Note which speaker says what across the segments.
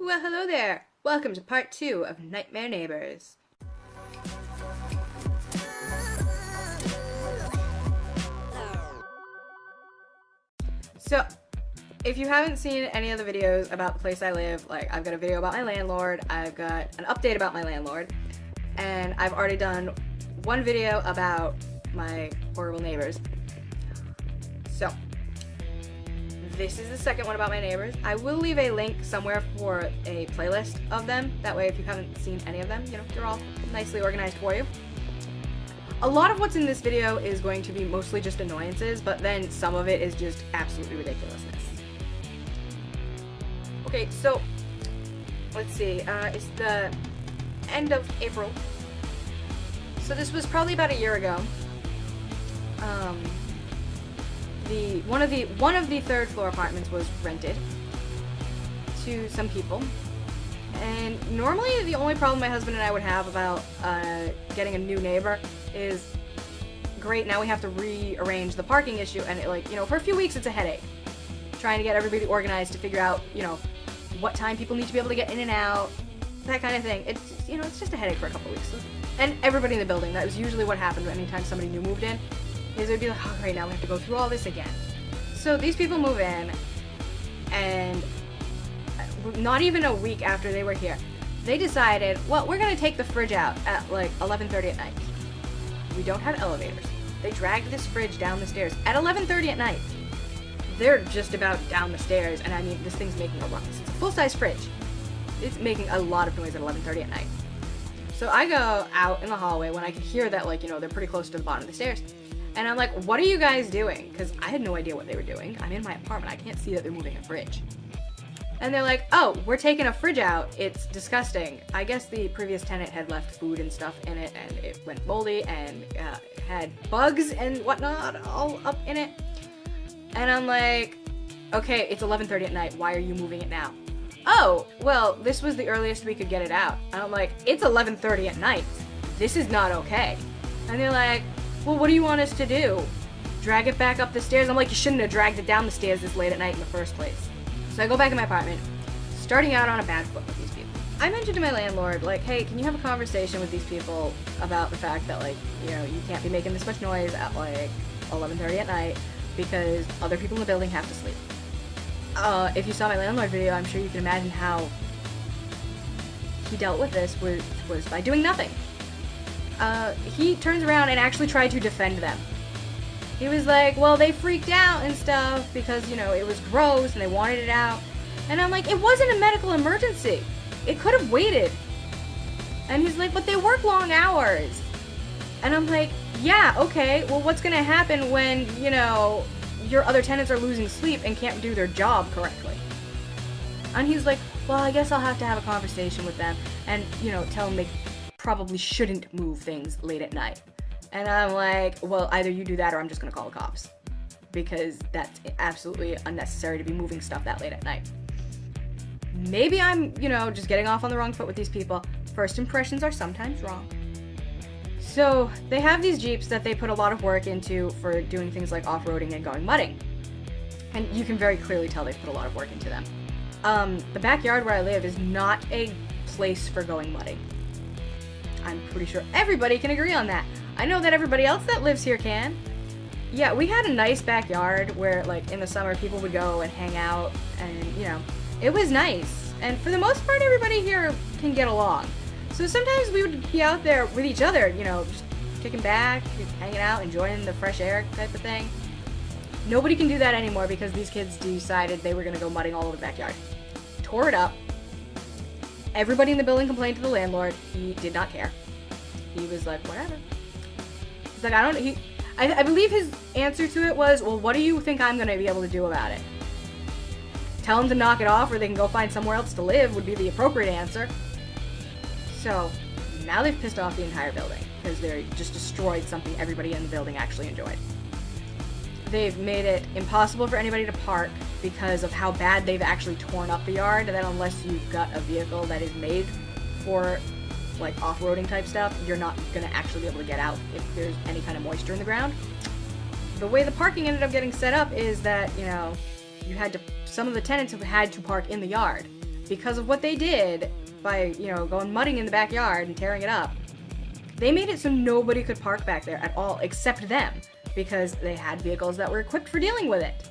Speaker 1: Well, hello there. Welcome to part 2 of Nightmare Neighbors. So, if you haven't seen any of the videos about the place I live, like I've got a video about my landlord, I've got an update about my landlord, and I've already done one video about my horrible neighbors. So, this is the second one about my neighbors. I will leave a link somewhere for a playlist of them. That way, if you haven't seen any of them, they're all nicely organized for you. A lot of what's in this video is going to be mostly just annoyances, but then some of it is just absolutely ridiculousness. Okay, so let's see. It's the end of April. So this was probably about a year ago. One of the third floor apartments was rented to some people, and normally the only problem my husband and I would have about getting a new neighbor is, great, now we have to rearrange the parking issue, and for a few weeks it's a headache trying to get everybody organized to figure out what time people need to be able to get in and out, that kind of thing. It's just a headache for a couple weeks, and everybody in the building, that was usually what happened anytime somebody new moved in. Is it would be like, oh great, now we have to go through all this again. So these people move in, and not even a week after they were here, they decided, well, we're gonna take the fridge out at like 11:30 at night. We don't have elevators. They dragged this fridge down the stairs at 11:30 at night. They're just about down the stairs, and I mean, this thing's making a ruckus. It's a full-size fridge. It's making a lot of noise at 11:30 at night. So I go out in the hallway when I could hear that, they're pretty close to the bottom of the stairs. And I'm like, what are you guys doing? Because I had no idea what they were doing. I'm in my apartment. I can't see that they're moving a fridge. And they're like, oh, we're taking a fridge out. It's disgusting. I guess the previous tenant had left food and stuff in it, and it went moldy and had bugs and whatnot all up in it. And I'm like, okay, it's 11:30 at night. Why are you moving it now? Oh, well, this was the earliest we could get it out. And I'm like, it's 11:30 at night. This is not okay. And they're like, well, what do you want us to do? Drag it back up the stairs? I'm like, you shouldn't have dragged it down the stairs this late at night in the first place. So I go back in my apartment, starting out on a bad foot with these people. I mentioned to my landlord, hey, can you have a conversation with these people about the fact that, you can't be making this much noise at, 11:30 at night because other people in the building have to sleep. If you saw my landlord video, I'm sure you can imagine how he dealt with this was by doing nothing. He turns around and actually tried to defend them. He was like, well, they freaked out and stuff because, it was gross and they wanted it out. And I'm like, it wasn't a medical emergency. It could have waited. And he's like, but they work long hours. And I'm like, yeah, okay, well, what's gonna happen when, your other tenants are losing sleep and can't do their job correctly? And he's like, well, I guess I'll have to have a conversation with them and, tell them they probably shouldn't move things late at night. And I'm like, well, either you do that or I'm just gonna call the cops, because that's absolutely unnecessary to be moving stuff that late at night. Maybe I'm, just getting off on the wrong foot with these people. First impressions are sometimes wrong. So they have these Jeeps that they put a lot of work into for doing things like off-roading and going mudding. And you can very clearly tell they've put a lot of work into them. The backyard where I live is not a place for going mudding. I'm pretty sure everybody can agree on that. I know that everybody else that lives here can. Yeah, we had a nice backyard where, in the summer, people would go and hang out, and, it was nice. And for the most part, everybody here can get along. So sometimes we would be out there with each other, just kicking back, hanging out, enjoying the fresh air type of thing. Nobody can do that anymore because these kids decided they were going to go mudding all over the backyard. Tore it up. Everybody in the building complained to the landlord. He did not care. He was like, whatever. He's like, I believe his answer to it was, well, what do you think I'm going to be able to do about it? Tell them to knock it off or they can go find somewhere else to live would be the appropriate answer. So now they've pissed off the entire building because they just destroyed something everybody in the building actually enjoyed. They've made it impossible for anybody to park because of how bad they've actually torn up the yard, that unless you've got a vehicle that is made for off-roading type stuff, you're not going to actually be able to get out if there's any kind of moisture in the ground. The way the parking ended up getting set up is that, some of the tenants have had to park in the yard. because of what they did by, going mudding in the backyard and tearing it up, they made it so nobody could park back there at all except them, because they had vehicles that were equipped for dealing with it.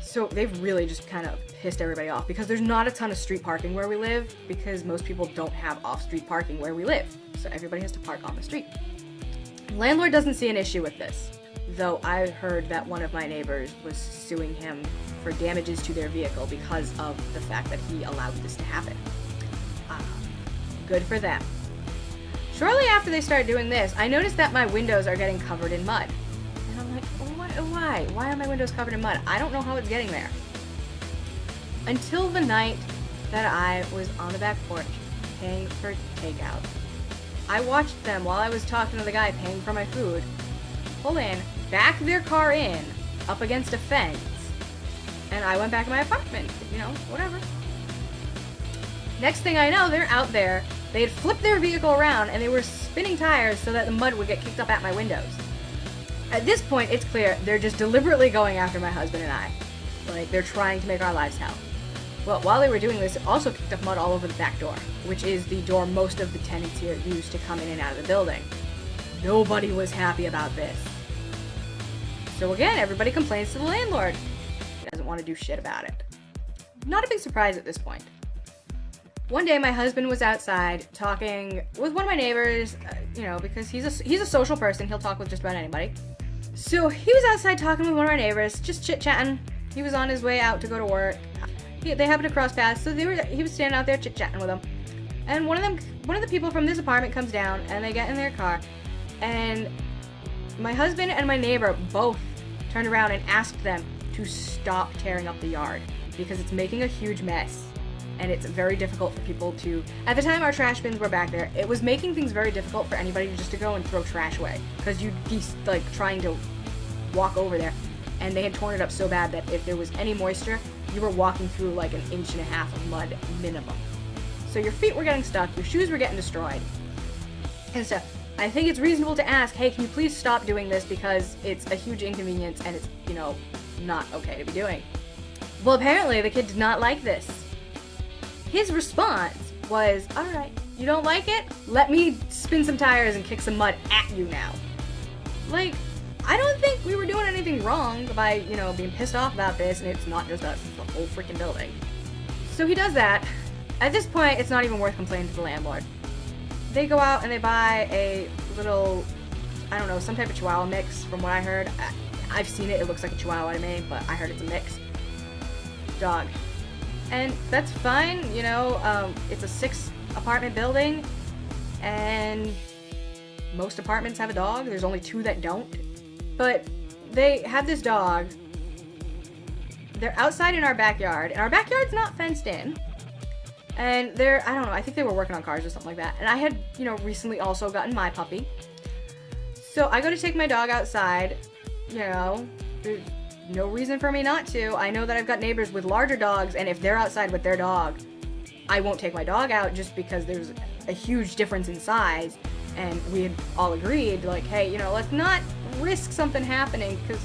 Speaker 1: So they've really just kind of pissed everybody off, because there's not a ton of street parking where we live, because most people don't have off-street parking where we live. So everybody has to park on the street. Landlord doesn't see an issue with this, though I heard that one of my neighbors was suing him for damages to their vehicle because of the fact that he allowed this to happen. Good for them. Shortly after they started doing this, I noticed that my windows are getting covered in mud. And I'm like, why? Why are my windows covered in mud? I don't know how it's getting there. Until the night that I was on the back porch paying for takeout. I watched them while I was talking to the guy paying for my food, pull in, back their car in, up against a fence, and I went back to my apartment, whatever. Next thing I know, they're out there. They had flipped their vehicle around and they were spinning tires so that the mud would get kicked up at my windows. At this point, it's clear they're just deliberately going after my husband and I. Like, they're trying to make our lives hell. Well, while they were doing this, it also kicked up mud all over the back door, which is the door most of the tenants here use to come in and out of the building. Nobody was happy about this. So again, everybody complains to the landlord. He doesn't want to do shit about it. Not a big surprise at this point. One day, my husband was outside talking with one of my neighbors, because he's a social person. He'll talk with just about anybody. So he was outside talking with one of our neighbors, just chit-chatting. He was on his way out to go to work. They happened to cross paths, so he was standing out there chit-chatting with them. And one of the people from this apartment comes down, and they get in their car, and my husband and my neighbor both turned around and asked them to stop tearing up the yard, because it's making a huge mess. And it's very difficult for people to... At the time our trash bins were back there, it was making things very difficult for anybody just to go and throw trash away. Because you'd be, trying to walk over there. And they had torn it up so bad that if there was any moisture, you were walking through, an inch and a half of mud minimum. So your feet were getting stuck, your shoes were getting destroyed. And so, I think it's reasonable to ask, hey, can you please stop doing this, because it's a huge inconvenience and it's, not okay to be doing. Well, apparently the kid did not like this. His response was, alright, you don't like it? Let me spin some tires and kick some mud at you now. I don't think we were doing anything wrong by, being pissed off about this, and it's not just us, it's the whole freaking building. So he does that. At this point, it's not even worth complaining to the landlord. They go out and they buy a little, some type of Chihuahua mix, from what I heard. I've seen it looks like a Chihuahua to me, but I heard it's a mix. Dog. And that's fine, it's a 6-apartment building, and most apartments have a dog. There's only 2 that don't. But they have this dog. They're outside in our backyard, and our backyard's not fenced in. And I think they were working on cars or something like that. And I had, recently also gotten my puppy. So I go to take my dog outside, there's no reason for me not to. I know that I've got neighbors with larger dogs, and if they're outside with their dog, I won't take my dog out just because there's a huge difference in size, and we had all agreed, hey, let's not risk something happening because,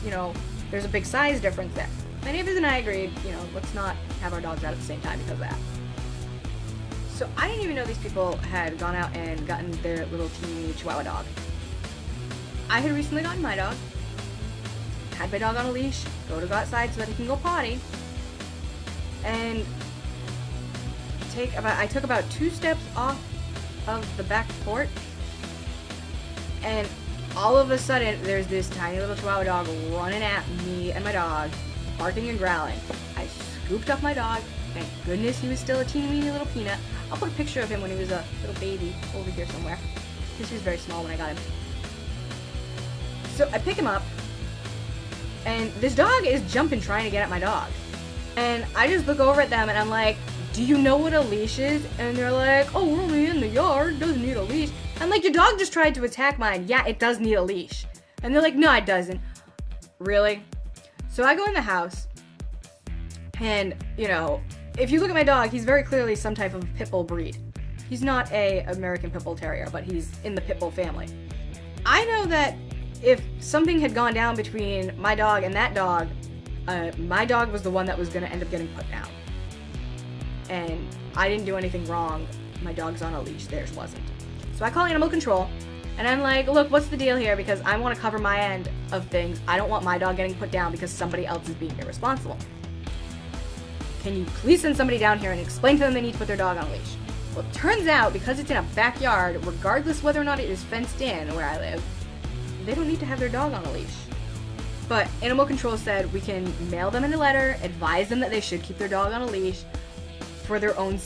Speaker 1: there's a big size difference there. My neighbors and I agreed, let's not have our dogs out at the same time because of that. So I didn't even know these people had gone out and gotten their little teeny Chihuahua dog. I had recently gotten my dog. Had my dog on a leash, go outside so that he can go potty, and I took about 2 steps off of the back porch, and all of a sudden there's this tiny little Chihuahua dog running at me and my dog, barking and growling. I scooped up my dog. Thank goodness he was still a teeny weeny little peanut. I'll put a picture of him when he was a little baby over here somewhere, because he was very small when I got him. So I pick him up, and this dog is jumping trying to get at my dog. And I just look over at them and I'm like, do you know what a leash is? And they're like, oh, we're only in the yard, doesn't need a leash. I'm like, your dog just tried to attack mine. Yeah, it does need a leash. And they're like, no, it doesn't. Really? So I go in the house, and, if you look at my dog, he's very clearly some type of pit bull breed. He's not a American pit bull terrier, but he's in the pit bull family. I know that if something had gone down between my dog and that dog, my dog was the one that was going to end up getting put down. And I didn't do anything wrong. My dog's on a leash. Theirs wasn't. So I call animal control, and I'm like, look, what's the deal here? Because I want to cover my end of things. I don't want my dog getting put down because somebody else is being irresponsible. Can you please send somebody down here and explain to them they need to put their dog on a leash? Well, it turns out, because it's in a backyard, regardless whether or not it is fenced in where I live, they don't need to have their dog on a leash. But animal control said we can mail them in a letter, advise them that they should keep their dog on a leash for their own,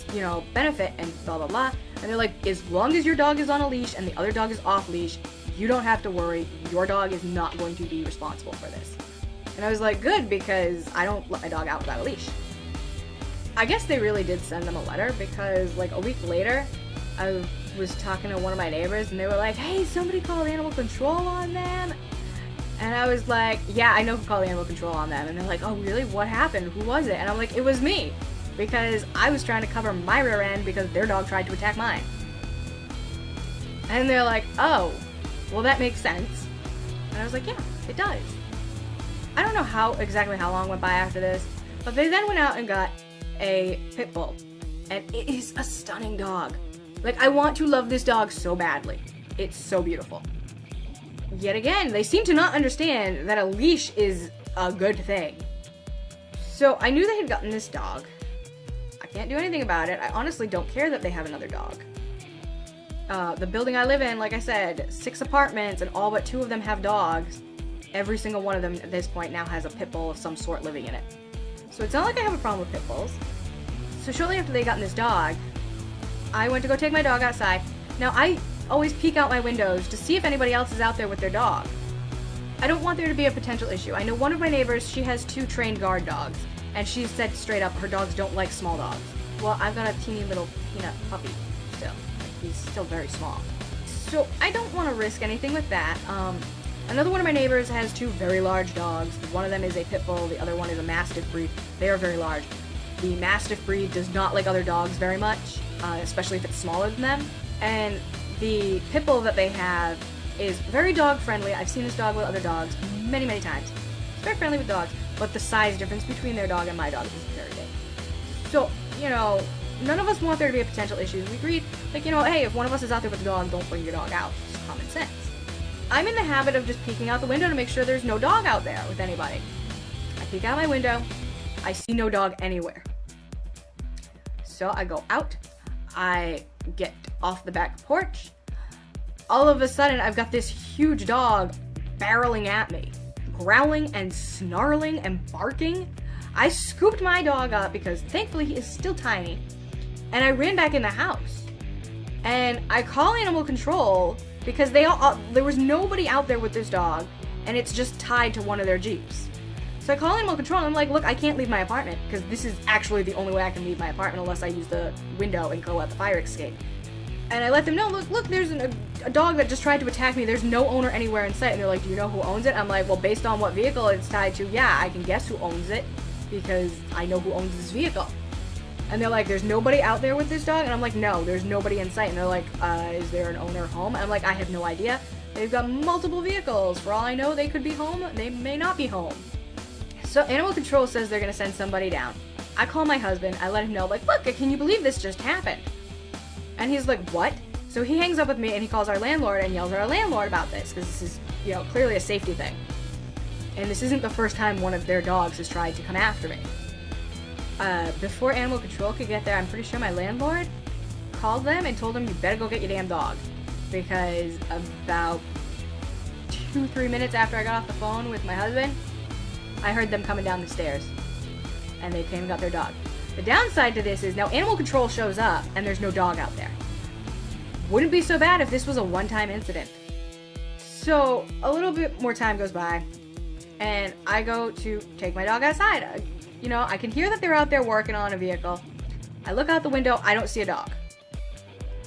Speaker 1: benefit, and blah, blah, blah. And they're like, as long as your dog is on a leash and the other dog is off leash, you don't have to worry. Your dog is not going to be responsible for this. And I was like, good, because I don't let my dog out without a leash. I guess they really did send them a letter, because like a week later, I was talking to one of my neighbors and they were like, hey, somebody called animal control on them. And I was like, yeah, I know who called animal control on them. And they're like, oh, really? What happened? Who was it? And I'm like, it was me. Because I was trying to cover my rear end because their dog tried to attack mine. And they're like, oh, well, that makes sense. And I was like, yeah, it does. I don't know exactly how long went by after this, but they then went out and got a pit bull. And it is a stunning dog. Like, I want to love this dog so badly. It's so beautiful. Yet again, they seem to not understand that a leash is a good thing. So I knew they had gotten this dog. I can't do anything about it. I honestly don't care that they have another dog. The building I live in, like I said, 6 apartments and all but 2 of them have dogs. Every single one of them at this point now has a pit bull of some sort living in it. So it's not like I have a problem with pit bulls. So shortly after they got this dog, I went to go take my dog outside. Now I always peek out my windows to see if anybody else is out there with their dog. I don't want there to be a potential issue. I know one of my neighbors, she has 2 trained guard dogs, and she said straight up her dogs don't like small dogs. Well, I've got a teeny little peanut puppy still. He's still very small. So I don't want to risk anything with that. Another one of my neighbors has 2 very large dogs. One of them is a pit bull, the other one is a mastiff breed. They are very large. The mastiff breed does not like other dogs very much, especially if it's smaller than them. And the pit bull that they have is very dog friendly. I've seen this dog with other dogs many, many times. It's very friendly with dogs, but the size difference between their dog and my dog is very big. So, none of us want there to be a potential issue. We agreed, hey, if one of us is out there with a dog, don't bring your dog out. It's common sense. I'm in the habit of just peeking out the window to make sure there's no dog out there with anybody. I peek out my window. I see no dog anywhere. So I go out. I get off the back porch. All of a sudden, I've got this huge dog barreling at me, growling and snarling and barking. I scooped my dog up because thankfully he is still tiny, and I ran back in the house. And I call animal control because there was nobody out there with this dog, and it's just tied to one of their Jeeps. So I call animal control, and I'm like, look, I can't leave my apartment because this is actually the only way I can leave my apartment unless I use the window and go out the fire escape. And I let them know, look, there's a dog that just tried to attack me. There's no owner anywhere in sight. And they're like, do you know who owns it? I'm like, well, based on what vehicle it's tied to, yeah, I can guess who owns it because I know who owns this vehicle. And they're like, there's nobody out there with this dog? And I'm like, no, there's nobody in sight. And they're like, is there an owner home? And I'm like, I have no idea. They've got multiple vehicles. For all I know, they could be home. They may not be home. So animal control says they're going to send somebody down. I call my husband. I let him know, like, look, can you believe this just happened? And he's like, what? So he hangs up with me and he calls our landlord and yells at our landlord about this because this is, clearly a safety thing. And this isn't the first time one of their dogs has tried to come after me. Before animal control could get there, I'm pretty sure my landlord called them and told them, you better go get your damn dog. Because about 2-3 minutes after I got off the phone with my husband, I heard them coming down the stairs. And they came and got their dog. The downside to this is now animal control shows up and there's no dog out there. Wouldn't be so bad if this was a one-time incident. So a little bit more time goes by and I go to take my dog outside. I can hear that they're out there working on a vehicle. I look out the window, I don't see a dog.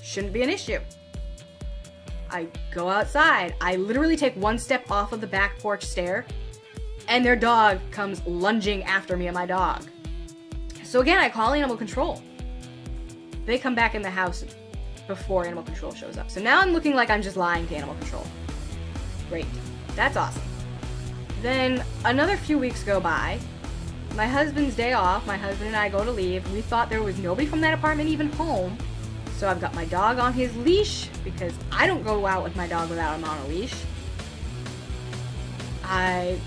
Speaker 1: Shouldn't be an issue. I go outside. I literally take 1 step off of the back porch stair and their dog comes lunging after me and my dog. So again, I call animal control. They come back in the house before animal control shows up. So now I'm looking like I'm just lying to animal control. Great. That's awesome. Then another few weeks go by, my husband's day off, my husband and I go to leave. We thought there was nobody from that apartment even home. So I've got my dog on his leash because I don't go out with my dog without him on a leash. I,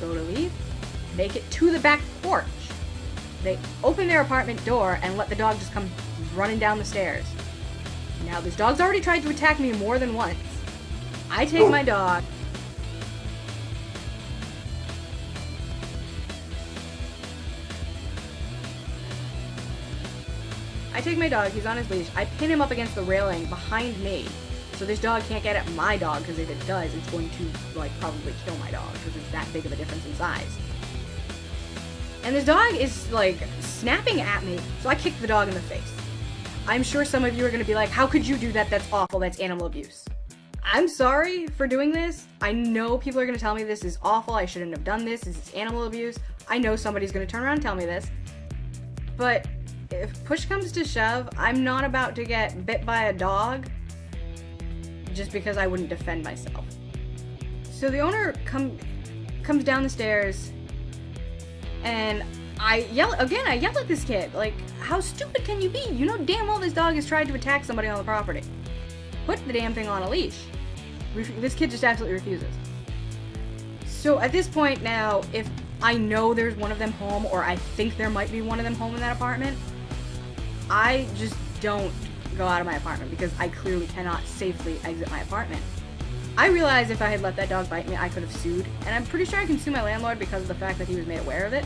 Speaker 1: go to leave, make it to the back porch. They open their apartment door and let the dog just come running down the stairs. Now, this dog's already tried to attack me more than once. I take my dog. He's on his leash. I pin him up against the railing behind me. So this dog can't get at my dog, because if it does, it's going to, probably kill my dog, because it's that big of a difference in size. And this dog is, snapping at me, so I kick the dog in the face. I'm sure some of you are going to be like, how could you do that? That's awful. That's animal abuse. I'm sorry for doing this. I know people are going to tell me this is awful. I shouldn't have done this. This is animal abuse. I know somebody's going to turn around and tell me this. But if push comes to shove, I'm not about to get bit by a dog just because I wouldn't defend myself. So the owner comes down the stairs, and I yell at this kid, how stupid can you be? You know damn well this dog has tried to attack somebody on the property. Put the damn thing on a leash. This kid just absolutely refuses. So at this point now, if I know there's one of them home, or I think there might be one of them home in that apartment, I just don't go out of my apartment because I clearly cannot safely exit my apartment. I realize if I had let that dog bite me, I could have sued, and I'm pretty sure I can sue my landlord because of the fact that he was made aware of it.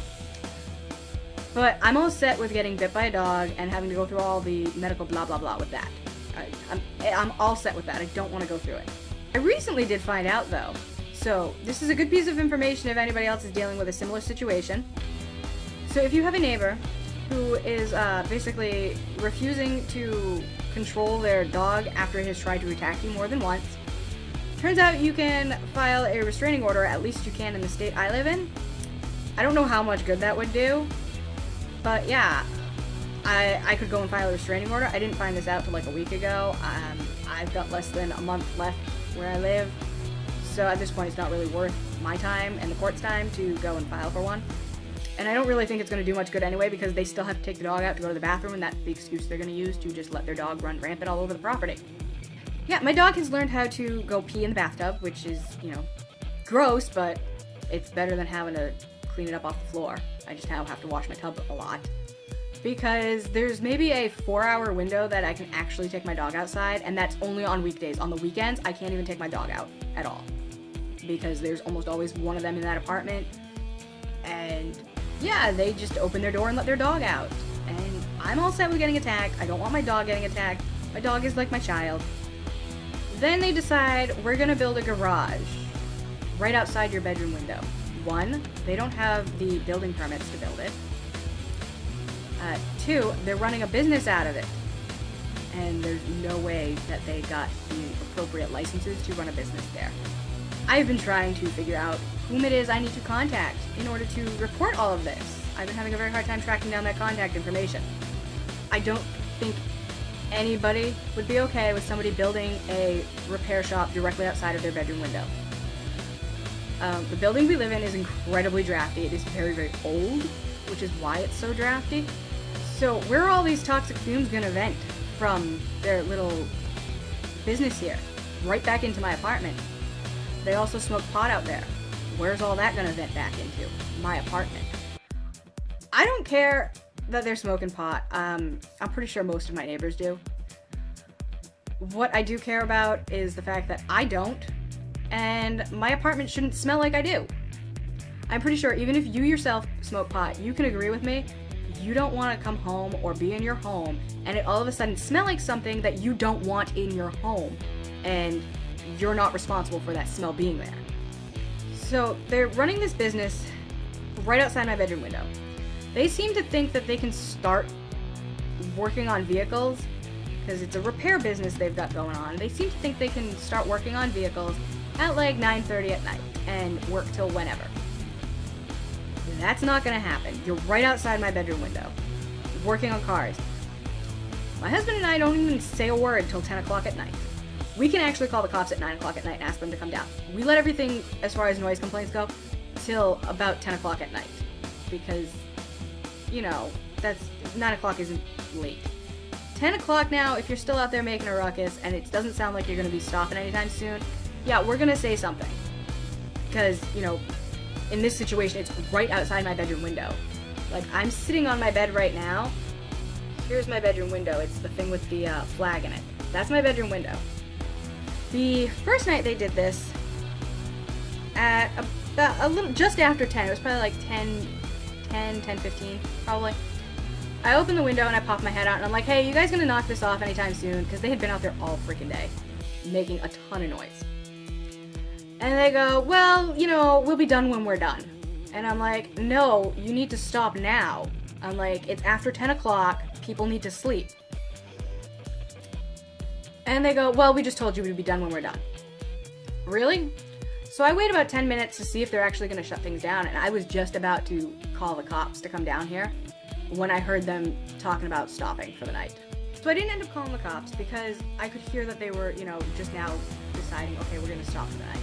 Speaker 1: But I'm all set with getting bit by a dog and having to go through all the medical blah blah blah with that. I'm all set with that. I don't want to go through it. I recently did find out though, so this is a good piece of information if anybody else is dealing with a similar situation. So if you have a neighbor who is basically refusing to control their dog after it has tried to attack you more than once, turns out you can file a restraining order, at least you can in the state I live in. I don't know how much good that would do, but yeah, I could go and file a restraining order. I didn't find this out till a week ago. I've got less than a month left where I live, so at this point it's not really worth my time and the court's time to go and file for one. And I don't really think it's going to do much good anyway, because they still have to take the dog out to go to the bathroom, and that's the excuse they're going to use to just let their dog run rampant all over the property. Yeah, my dog has learned how to go pee in the bathtub, which is, gross, but it's better than having to clean it up off the floor. I just now have to wash my tub a lot. Because there's maybe a 4-hour window that I can actually take my dog outside, and that's only on weekdays. On the weekends, I can't even take my dog out at all. Because there's almost always one of them in that apartment, and yeah, they just open their door and let their dog out. And I'm all set with getting attacked. I don't want my dog getting attacked. My dog is like my child. Then they decide we're gonna build a garage right outside your bedroom window. One, they don't have the building permits to build it. Two, they're running a business out of it. And there's no way that they got the appropriate licenses to run a business there. I've been trying to figure out whom it is I need to contact in order to report all of this. I've been having a very hard time tracking down that contact information. I don't think anybody would be okay with somebody building a repair shop directly outside of their bedroom window. The building we live in is incredibly drafty. It is very, very old, which is why it's so drafty. So where are all these toxic fumes going to vent from their little business here? Right back into my apartment. They also smoke pot out there. Where's all that going to vent back into? My apartment. I don't care that they're smoking pot. I'm pretty sure most of my neighbors do. What I do care about is the fact that I don't, and my apartment shouldn't smell like I do. I'm pretty sure even if you yourself smoke pot, you can agree with me. You don't want to come home or be in your home and it all of a sudden smell like something that you don't want in your home, and you're not responsible for that smell being there. So they're running this business right outside my bedroom window. They seem to think that they can start working on vehicles, because it's a repair business they've got going on. They seem to think they can start working on vehicles at 9:30 at night and work till whenever. That's not gonna happen. You're right outside my bedroom window, working on cars. My husband and I don't even say a word till 10 o'clock at night. We can actually call the cops at 9 o'clock at night and ask them to come down. We let everything, as far as noise complaints go, until about 10 o'clock at night. Because, that's 9 o'clock isn't late. 10 o'clock now, if you're still out there making a ruckus and it doesn't sound like you're going to be stopping anytime soon, yeah, we're going to say something. Because, in this situation, it's right outside my bedroom window. Like, I'm sitting on my bed right now. Here's my bedroom window. It's the thing with the flag in it. That's my bedroom window. The first night they did this, at about just after 10, it was probably like 10:15, probably. I opened the window and I popped my head out and I'm like, hey, you guys gonna knock this off anytime soon? Because they had been out there all freaking day, making a ton of noise. And they go, well, we'll be done when we're done. And I'm like, no, you need to stop now. I'm like, it's after 10 o'clock, people need to sleep. And they go, well, we just told you we'd be done when we're done. Really? So I wait about 10 minutes to see if they're actually going to shut things down, and I was just about to call the cops to come down here when I heard them talking about stopping for the night. So I didn't end up calling the cops because I could hear that they were, just now deciding, okay, we're going to stop for the night.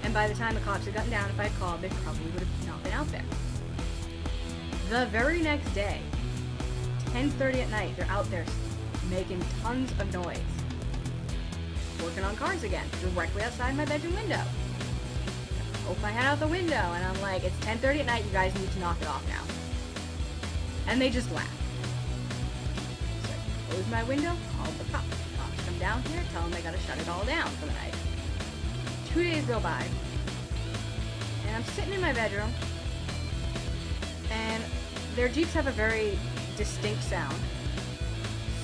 Speaker 1: And by the time the cops had gotten down, if I had called, they probably would have not been out there. The very next day, 10:30 at night, they're out there making tons of noise. Working on cars again, directly outside my bedroom window. I poke my head out the window and I'm like, it's 10:30 at night, you guys need to knock it off now. And they just laugh. So I close my window, call the cops. The cops come down here, tell them they gotta shut it all down for the night. 2 days go by, and I'm sitting in my bedroom, and their Jeeps have a very distinct sound.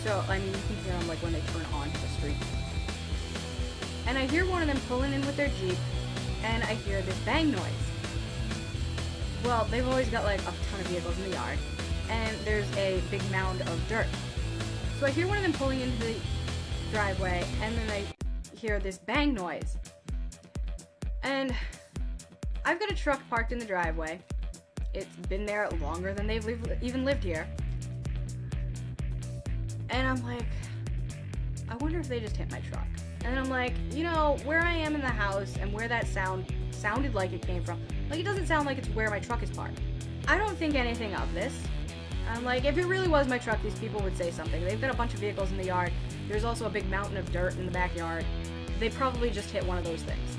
Speaker 1: So, you can hear them like when they turn onto the street. And I hear one of them pulling in with their Jeep, and I hear this bang noise. Well, they've always got like a ton of vehicles in the yard, and there's a big mound of dirt. So I hear one of them pulling into the driveway, and then I hear this bang noise. And I've got a truck parked in the driveway. It's been there longer than they've even lived here. And I'm like, I wonder if they just hit my truck. And I'm like, where I am in the house and where that sounded like it came from, like, it doesn't sound like it's where my truck is parked. I don't think anything of this. I'm like, if it really was my truck, these people would say something. They've got a bunch of vehicles in the yard. There's also a big mountain of dirt in the backyard. They probably just hit one of those things.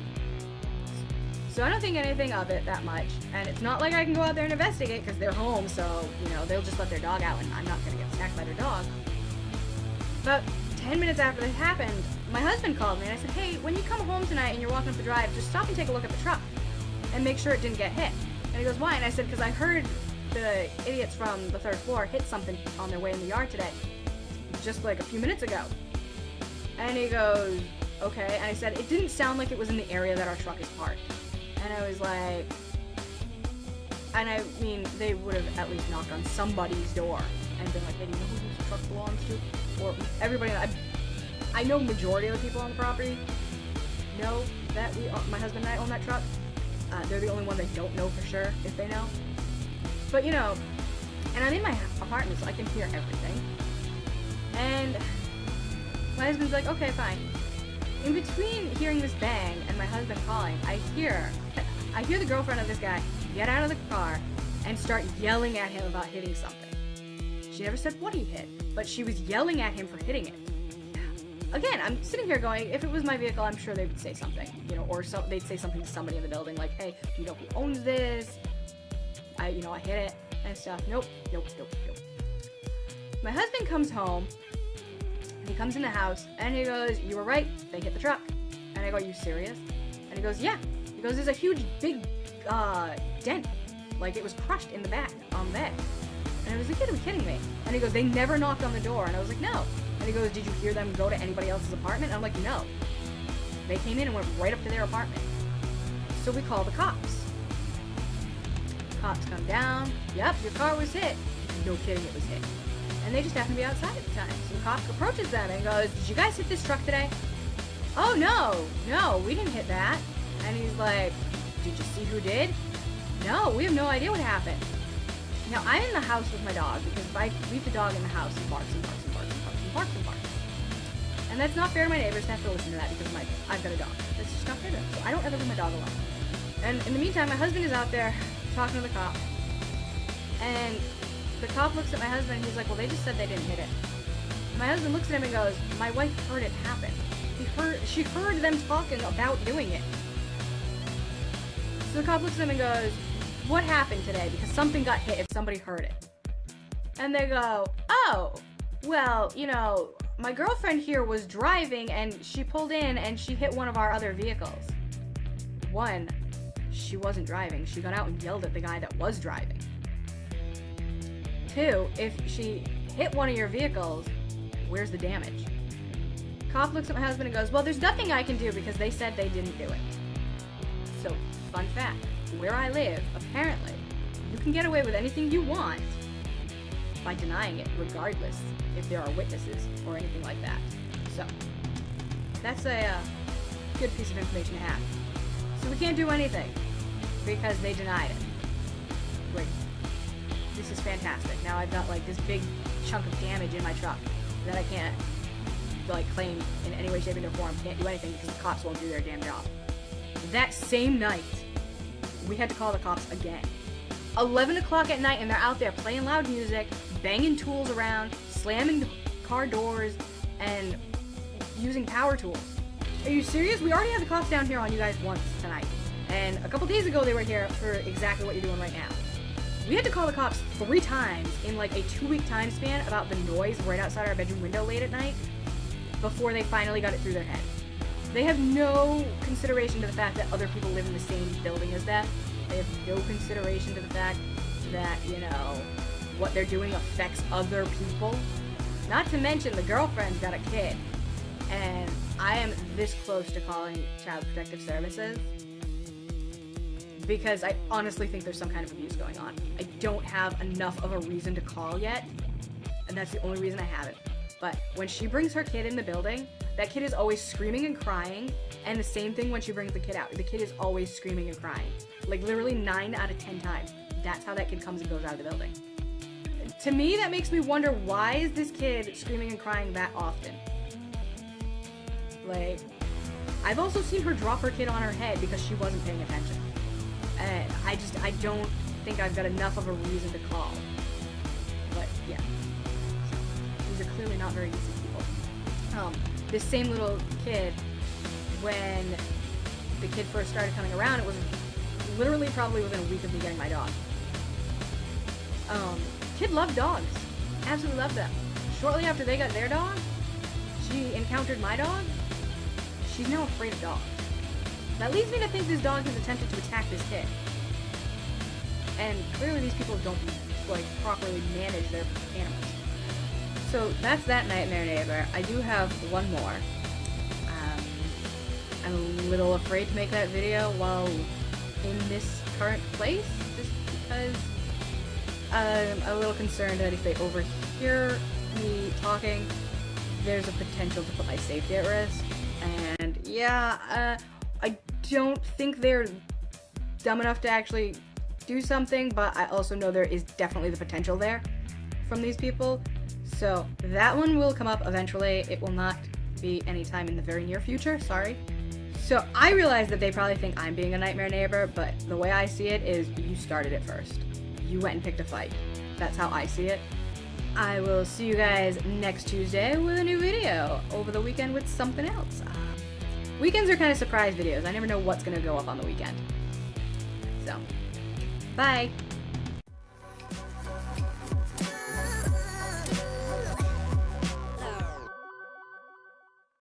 Speaker 1: So I don't think anything of it that much. And it's not like I can go out there and investigate because they're home, so, they'll just let their dog out and I'm not going to get snacked by their dog. About 10 minutes after this happened, my husband called me and I said, hey, when you come home tonight and you're walking up the drive, just stop and take a look at the truck and make sure it didn't get hit. And he goes, why? And I said, because I heard the idiots from the third floor hit something on their way in the yard today, just like a few minutes ago. And he goes, okay. And I said, it didn't sound like it was in the area that our truck is parked. And I was like, and I mean, they would have at least knocked on somebody's door and been like, hey, do you know who this truck belongs to? Or everybody, I know majority of the people on the property know that my husband and I own that truck. They're the only one that don't know for sure, if they know. But and I'm in my apartment, so I can hear everything. And my husband's like, okay, fine. In between hearing this bang and my husband calling, I hear the girlfriend of this guy get out of the car and start yelling at him about hitting something. She never said what he hit, but she was yelling at him for hitting it. Again, I'm sitting here going, if it was my vehicle, I'm sure they would say something, or they'd say something to somebody in the building, like, hey, do you know who owns this? I hit it and stuff. Nope. My husband comes home. He comes in the house and he goes, you were right, they hit the truck. And I go, are you serious? And he goes, yeah. He goes, there's a huge, big dent. Like, it was crushed in the back on the bed. And I was like, you gotta be kidding me. And he goes, they never knocked on the door. And I was like, no. And he goes, did you hear them go to anybody else's apartment? And I'm like, no. They came in and went right up to their apartment. So we call the cops. Cops come down. Yep, your car was hit. No kidding, it was hit. And they just happened to be outside at the time. So the cop approaches them and goes, did you guys hit this truck today? Oh, no, we didn't hit that. And he's like, did you see who did? No, we have no idea what happened. Now, I'm in the house with my dog because if I leave the dog in the house, he barks and barks and barks and barks and barks and barks. And that's not fair to my neighbors to have to listen to that because I've got a dog. That's just not fair to them. So I don't ever leave my dog alone. And in the meantime, my husband is out there talking to the cop. And the cop looks at my husband and he's like, well, they just said they didn't hit it. And my husband looks at him and goes, my wife heard it happen. She heard them talking about doing it. So the cop looks at him and goes, what happened today? Because something got hit if somebody heard it. And they go, oh, well, you know, my girlfriend here was driving and she pulled in and she hit one of our other vehicles. One, she wasn't driving. She got out and yelled at the guy that was driving. Two, if she hit one of your vehicles, where's the damage? Cop looks at my husband and goes, well, there's nothing I can do because they said they didn't do it. So, fun fact, where I live, apparently, you can get away with anything you want by denying it, regardless if there are witnesses or anything like that. So, that's a good piece of information to have. So we can't do anything because they denied it. Great. This is fantastic. Now I've got like this big chunk of damage in my truck that I can't like claim in any way, shape, or form. Can't do anything because the cops won't do their damn job. That same night, we had to call the cops again. 11 o'clock at night, and they're out there playing loud music, banging tools around, slamming car doors, and using power tools. Are you serious? We already had the cops down here on you guys once tonight. And a couple days ago, they were here for exactly what you're doing right now. We had to call the cops 3 times in like a 2-week time span about the noise right outside our bedroom window late at night before they finally got it through their head. They have no consideration to the fact that other people live in the same building as them. They have no consideration to the fact that, you know, what they're doing affects other people. Not to mention the girlfriend's got a kid. And I am this close to calling Child Protective Services because I honestly think there's some kind of abuse going on. I don't have enough of a reason to call yet, and that's the only reason I haven't. But when she brings her kid in the building, that kid is always screaming and crying, and the same thing when she brings the kid out. The kid is always screaming and crying. Like literally 9 out of 10 times. That's how that kid comes and goes out of the building. To me, that makes me wonder, why is this kid screaming and crying that often? Like, I've also seen her drop her kid on her head because she wasn't paying attention. And I don't think I've got enough of a reason to call. But, yeah. So, these are clearly not very decent people. This same little kid, when the kid first started coming around, it was literally probably within a week of me getting my dog. Kid loved dogs. Absolutely loved them. Shortly after they got their dog, she encountered my dog. She's now afraid of dogs. That leads me to think this dog has attempted to attack this kid. And clearly these people don't, like, properly manage their animals. So that's that nightmare neighbor. I do have one more. I'm a little afraid to make that video while in this current place, just because I'm a little concerned that if they overhear me talking, there's a potential to put my safety at risk. And yeah, I don't think they're dumb enough to actually do something, but I also know there is definitely the potential there from these people. So that one will come up eventually. It will not be anytime in the very near future, sorry. So I realize that they probably think I'm being a nightmare neighbor, but the way I see it is you started it first. You went and picked a fight. That's how I see it. I will see you guys next Tuesday with a new video over the weekend with something else. Weekends are kind of surprise videos. I never know what's going to go up on the weekend. So, bye!